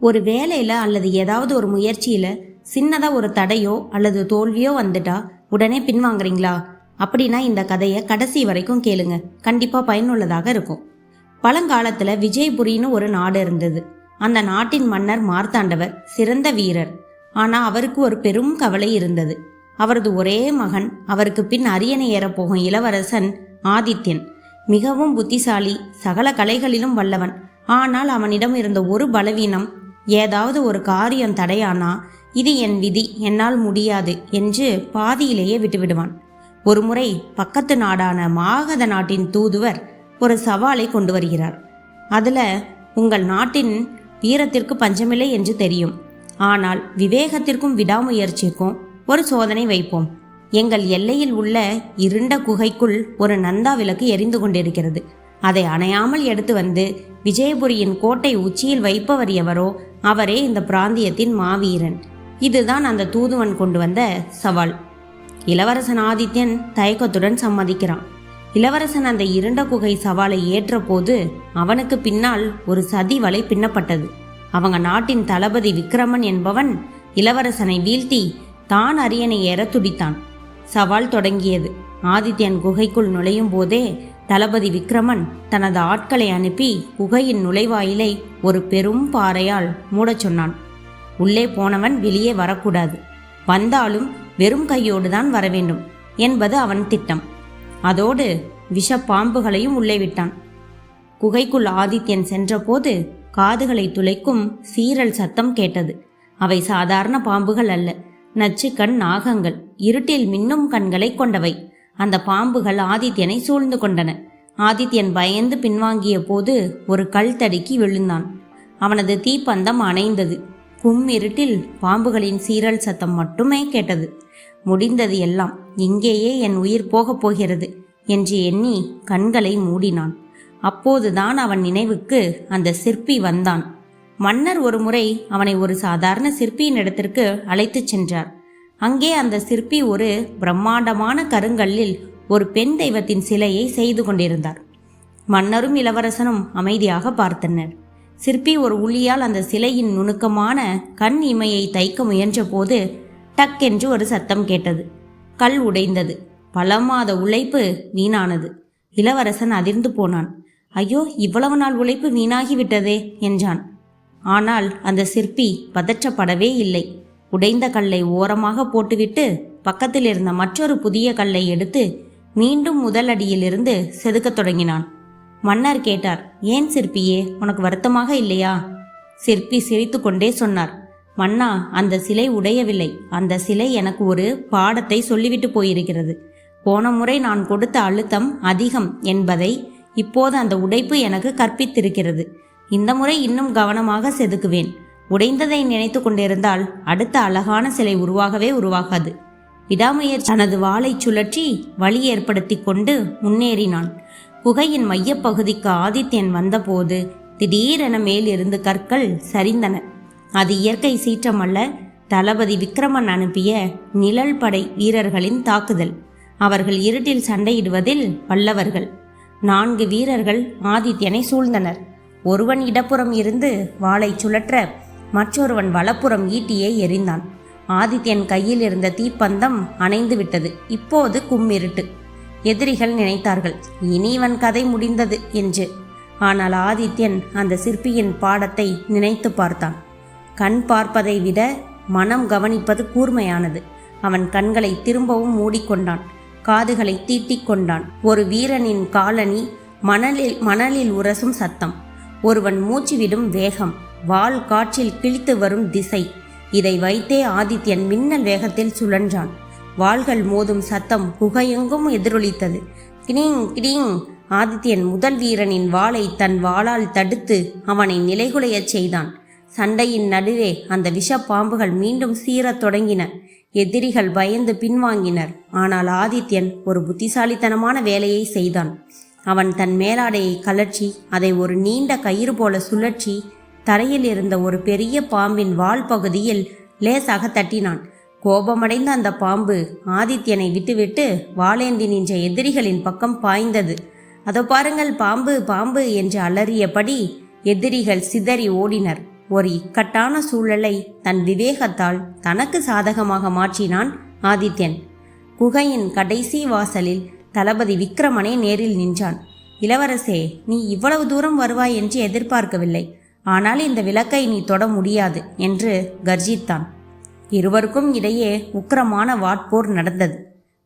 ஒரு வேலையில் அல்லது ஏதாவது ஒரு முயற்சியில் சின்னதாக ஒரு தடையோ அல்லது தோல்வியோ வந்துட்டா உடனே பின்வாங்குறீங்களா? அப்படின்னா இந்த கதையை கடைசி வரைக்கும் கேளுங்க, கண்டிப்பாக பயனுள்ளதாக இருக்கும். பழங்காலத்தில் விஜயபுரின்னு ஒரு நாடு இருந்தது. அந்த நாட்டின் மன்னர் மார்த்தாண்டவர் சிறந்த வீரர். ஆனால் அவருக்கு ஒரு பெரும் கவலை இருந்தது. அவரது ஒரே மகன், அவருக்கு பின் அரியணை ஏறப்போகும் இளவரசன் ஆதித்யன் மிகவும் புத்திசாலி, சகல கலைகளிலும் வல்லவன். ஆனால் அவனிடம் இருந்த ஒரு பலவீனம், ஏதாவது ஒரு காரியம் தடையானா இது என் விதி, என்னால் முடியாது என்று பாதியிலேயே விட்டுவிடுவான். ஒருமுறை பக்கத்து நாடான மாகத நாட்டின் தூதுவர் ஒரு சவாலை கொண்டு வருகிறார். அதில் உங்கள் நாட்டின் வீரத்திற்கு பஞ்சமில்லை என்று தெரியும், ஆனால் விவேகத்திற்கும் விடாமுயற்சிக்கும் ஒரு சோதனை வைப்போம். எங்கள் எல்லையில் உள்ள இருண்ட குகைக்குள் ஒரு நந்தா விளக்கு எரிந்து கொண்டிருக்கிறது. அதை அணையாமல் எடுத்து வந்து விஜயபுரியின் கோட்டை உச்சியில் வைப்பவர் எவரோ அவரே இந்த பிராந்தியத்தின் மாவீரன். இதுதான் அந்த தூதுவன் கொண்டு வந்த சவால். இளவரசன் ஆதித்யன் தயக்கத்துடன் சம்மதிக்கிறான். இளவரசன் அந்த இருண்ட குகை சவாலை ஏற்ற போது அவனுக்கு பின்னால் ஒரு சதி வலை பின்னப்பட்டது. அவங்க நாட்டின் தளபதி விக்ரமன் என்பவன் இளவரசனை வீழ்த்தி தான் அரியணை ஏற துடித்தான். சவால் தொடங்கியது. ஆதித்யன் குகைக்குள் நுழையும் போதே தளபதி விக்ரமன் தனது ஆட்களை அனுப்பி குகையின் நுழைவாயிலை ஒரு பெரும் பாறையால் மூடச் சொன்னான். உள்ளே போனவன் வெளியே வரக்கூடாது, வந்தாலும் வெறும் கையோடு தான் வர வேண்டும் என்பது அவன் திட்டம். அதோடு விஷ பாம்புகளையும் உள்ளே விட்டான். குகைக்குள் ஆதித்யன் சென்றபோது காதுகளை துளைக்கும் சீரல் சத்தம் கேட்டது. அவை சாதாரண பாம்புகள் அல்ல, நச்சுக்கண் நாகங்கள், இருட்டில் மின்னும் கண்களை கொண்டவை. அந்த பாம்புகள் ஆதித்யனை சூழ்ந்து கொண்டன. ஆதித்யன் பயந்து பின்வாங்கிய போது ஒரு கல் தடுக்கி விழுந்தான். அவனது தீப்பந்தம் அணைந்தது. இருட்டில் பாம்புகளின் சீரல் சத்தம் மட்டுமே கேட்டது. முடிந்தது எல்லாம், இங்கேயே என் உயிர் போகப் போகிறது என்று எண்ணி கண்களை மூடினான். அப்போதுதான் அவன் நினைவுக்கு அந்த சிற்பி வந்தான். மன்னர் ஒரு முறை அவனை ஒரு சாதாரண சிற்பியின் இடத்திற்கு அழைத்துச் சென்றார். அங்கே அந்த சிற்பி ஒரு பிரம்மாண்டமான கருங்கல்லில் ஒரு பெண் தெய்வத்தின் சிலையை செய்து கொண்டிருந்தார். மன்னரும் இளவரசனும் அமைதியாக பார்த்தனர். சிற்பி ஒரு உளியால் அந்த சிலையின் நுணுக்கமான கண் இமையை தைக்க முயன்ற போது டக் என்று ஒரு சத்தம் கேட்டது. கல் உடைந்தது. பல மாத உழைப்பு வீணானது. இளவரசன் அதிர்ந்து போனான். ஐயோ, இவ்வளவு நாள் உழைப்பு வீணாகிவிட்டதே என்றான். ஆனால் அந்த சிற்பி பதற்றப்படவே இல்லை. உடைந்த கல்லை ஓரமாக போட்டுவிட்டு பக்கத்தில் இருந்த மற்றொரு புதிய கல்லை எடுத்து மீண்டும் முதல் அடியிலிருந்து செதுக்கத் தொடங்கினான். மன்னர் கேட்டார், ஏன் சிற்பியே, உனக்கு வருத்தமாக இல்லையா? சிற்பி சிரித்து கொண்டே சொன்னார், மன்னா, அந்த சிலை உடையவில்லை. அந்த சிலை எனக்கு ஒரு பாடத்தை சொல்லிவிட்டு போயிருக்கிறது. போன முறை நான் கொடுத்த அழுத்தம் அதிகம் என்பதை இப்போது அந்த உடைப்பு எனக்கு கற்பித்திருக்கிறது. இந்த முறை இன்னும் கவனமாக செதுக்குவேன். உடைந்ததை நினைத்து கொண்டிருந்தால் அடுத்த அழகான சிலை உருவாகவே உருவாகாது. விடாமுயற்சி தனது வாளை சுழற்றி வழி ஏற்படுத்தி கொண்டு முன்னேறினான். குகையின் மையப்பகுதிக்கு ஆதித்யன் வந்தபோது திடீரென மேலிருந்து கற்கள் சரிந்தன. அது இயற்கை சீற்றமல்ல, தளபதி விக்ரமன் அனுப்பிய நிழல் படை வீரர்களின் தாக்குதல். அவர்கள் இருட்டில் சண்டையிடுவதில் வல்லவர்கள். 4 வீரர்கள் ஆதித்யனை சூழ்ந்தனர். ஒருவன் இடப்புறம் இருந்து வாளை சுழற்ற மற்றொருவன் வலப்புறம் ஈட்டியை எறிந்தான். ஆதித்யன் கையில் இருந்த தீப்பந்தம் அணைந்து விட்டது. இப்போது கும்மிருட்டு. எதிரிகள் நினைத்தார்கள், இனி இவன் கதை முடிந்தது என்று. ஆனால் ஆதித்யன் அந்த சிற்பியின் பாடத்தை நினைத்து பார்த்தான். கண் பார்ப்பதை விட மனம் கவனிப்பது கூர்மையானது. அவன் கண்களை திரும்பவும் மூடிக்கொண்டான். காதுகளை தீட்டிக் கொண்டான். ஒரு வீரனின் காலணி, மணலில் உரசும் சத்தம், ஒருவன் மூச்சுவிடும் வேகம், வாள் காற்றில் கிழித்து வரும் திசை. இதை வைத்தே ஆதித்யன் மின்னல் வேகத்தில் சுழன்றான். வாள்கள் மோதும் சத்தம் குகையெங்கும் எதிரொலித்தது. Kidding kidding. ஆதித்யன் முதல் வீரனின் வாளை தன் வாளால் தடுத்து அவனை நிலைகுலையச் செய்தான். சண்டையின் நடுவே அந்த விஷ பாம்புகள் மீண்டும் சீரத் தொடங்கின. எதிரிகள் பயந்து பின்வாங்கினர். ஆனால் ஆதித்யன் ஒரு புத்திசாலித்தனமான வேலையை செய்தான். அவன் தன் மேலாடையை கலற்றி அதை ஒரு நீண்ட கயிறு போல சுழற்றி தரையில் இருந்த ஒரு பெரிய பாம்பின் வால் பகுதியில் லேசாக தட்டினான். கோபமடைந்த அந்த பாம்பு ஆதித்யனை விட்டுவிட்டு வாளேந்தி நின்ற எதிரிகளின் பக்கம் பாய்ந்தது. அதோ பாருங்கள், பாம்பு பாம்பு என்று அலறியபடி எதிரிகள் சிதறி ஓடினர். ஒரு இக்கட்டான சூழலை தன் விவேகத்தால் தனக்கு சாதகமாக மாற்றினான் ஆதித்யன். குகையின் கடைசி வாசலில் தளபதி விக்ரமனே நேரில் நின்றான். இளவரசே, நீ இவ்வளவு தூரம் வருவாய் என்று எதிர்பார்க்கவில்லை. ஆனால் இந்த விளக்கை நீ தொட முடியாது என்று கர்ஜித்தான். இருவருக்கும் இடையே உக்கிரமான வாட்போர் நடந்தது.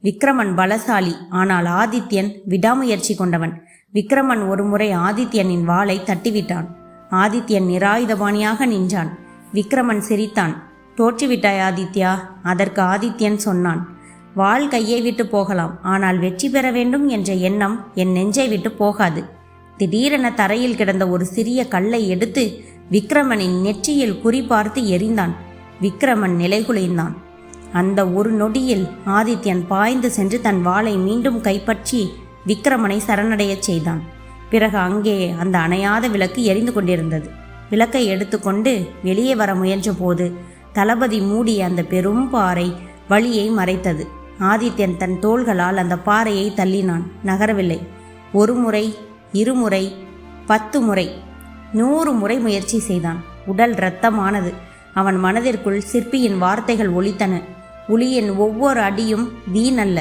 விக்ரமன் பலசாலி, ஆனால் ஆதித்யன் விடாமுயற்சி கொண்டவன். விக்ரமன் ஒருமுறை ஆதித்யனின் வாளை தட்டிவிட்டான். ஆதித்யன் நிராயுதபாணியாக நின்றான். விக்ரமன் சிரித்தான். தோற்றுவிட்டாய் ஆதித்யா. அதற்கு ஆதித்யன் சொன்னான், வாள் கையை விட்டு போகலாம், ஆனால் வெற்றி பெற வேண்டும் என்ற எண்ணம் என் நெஞ்சை விட்டு போகாது. திடீரென தரையில் கிடந்த ஒரு சிறிய கல்லை எடுத்து விக்ரமனின் நெற்றியில் குறிபார்த்து எறிந்தான். விக்ரமன் நிலைகுலைந்தான். அந்த ஒரு நொடியில் ஆதித்யன் பாய்ந்து சென்று தன் வாளை மீண்டும் கைப்பற்றி விக்ரமனை சரணடையச் செய்தான். பிறகு அங்கே அந்த அணையாத விளக்கு எரிந்து கொண்டிருந்தது. விளக்கை எடுத்துக்கொண்டு வெளியே வர முயன்ற போது தளபதி மூடிய அந்த பெரும் பாறை வழியை மறைத்தது. ஆதித்யன் தன் தோள்களால் அந்த பாறையை தள்ளினான். நகரவில்லை. ஒரு முறை, இருமுறை, 10 முறை, 100 முறை முயற்சி செய்தான். உடல் இரத்தமானது. அவன் மனதிற்குள் சிற்பியின் வார்த்தைகள் ஒலித்தன. உளியின் ஒவ்வொரு அடியும் வீணல்ல,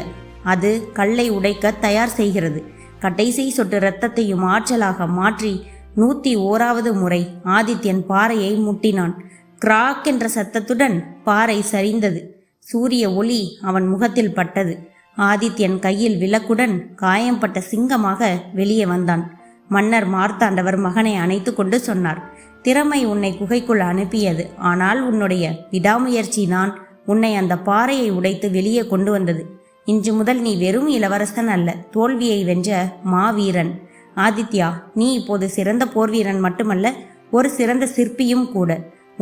அது கல்லை உடைக்க தயார் செய்கிறது. கடைசி சொட்டு இரத்தத்தையும் ஆற்றலாக மாற்றி 101வது முறை ஆதித்யன் பாறையை முட்டினான். கிராக் என்ற சத்தத்துடன் பாறை சரிந்தது. சூரிய ஒளி அவன் முகத்தில் பட்டது. ஆதித்யன் கையில் விளக்குடன் காயம்பட்ட சிங்கமாக வெளியே வந்தான். மன்னர் மார்த்தாண்டவர் மகனை அணைத்து கொண்டு சொன்னார், திறமை உன்னை குகைக்குள் அனுப்பியது, ஆனால் உன்னுடைய விடாமுயற்சி நான் உன்னை அந்த பாறையை உடைத்து வெளியே கொண்டு வந்தது. இன்று முதல் நீ வெறும் இளவரசன் அல்ல, தோல்வியை வென்ற மாவீரன். ஆதித்யா, நீ இப்போது சிறந்த போர்வீரன் மட்டுமல்ல, ஒரு சிறந்த சிற்பியும் கூட.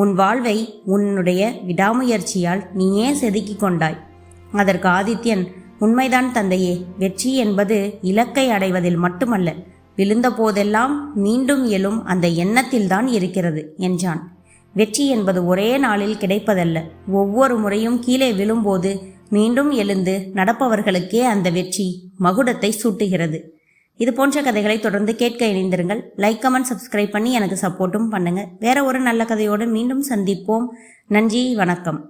உன் வாழ்வை உன்னுடைய விடாமுயற்சியால் நீயே செதுக்கி கொண்டாய். அதற்கு ஆதித்யன், உண்மைதான் தந்தையே, வெற்றி என்பது இலக்கை அடைவதில் மட்டுமல்ல, விழுந்த போதெல்லாம் மீண்டும் எழும் அந்த எண்ணத்தில்தான் இருக்கிறது என்றான். வெற்றி என்பது ஒரே நாளில் கிடைப்பதல்ல. ஒவ்வொரு முறையும் கீழே விழும்போது மீண்டும் எழுந்து நடப்பவர்களுக்கே அந்த வெற்றி மகுடத்தை சூட்டுகிறது. இது போன்ற கதைகளை தொடர்ந்து கேட்க இணைந்திருங்கள். லைக், கமெண்ட், சப்ஸ்கிரைப் பண்ணி எனக்கு சப்போர்ட்டும் பண்ணுங்க. வேற ஒரு நல்ல கதையோடு மீண்டும் சந்திப்போம். நன்றி, வணக்கம்.